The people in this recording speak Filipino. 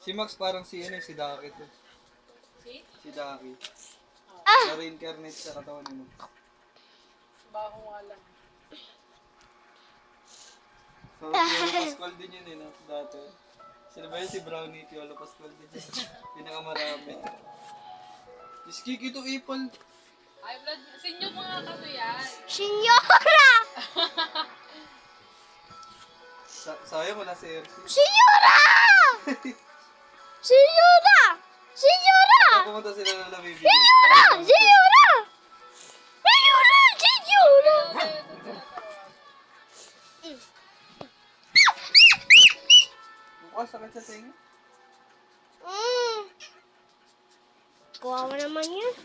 Si Max parang si si Daki to. Si? Si Daki. Na-reincarnate sa katawan ni Max. Baho nga lang. So, Piolo Pascual din yun no? Dati. Sino ba yun? Si Brownie, Piolo Pascual din yun. Pinakamarami. Si Kiki to ipal. Ay, blood. Sinyo mga kaso yan. Senyora! Sayang wala si RC. Senyora! Senyora! Senyora! Pumunta sila na nabibigay. Senyora! Senyora! Senyora! Senyora! Mukha sakit sa tinga. Kawawa naman yun.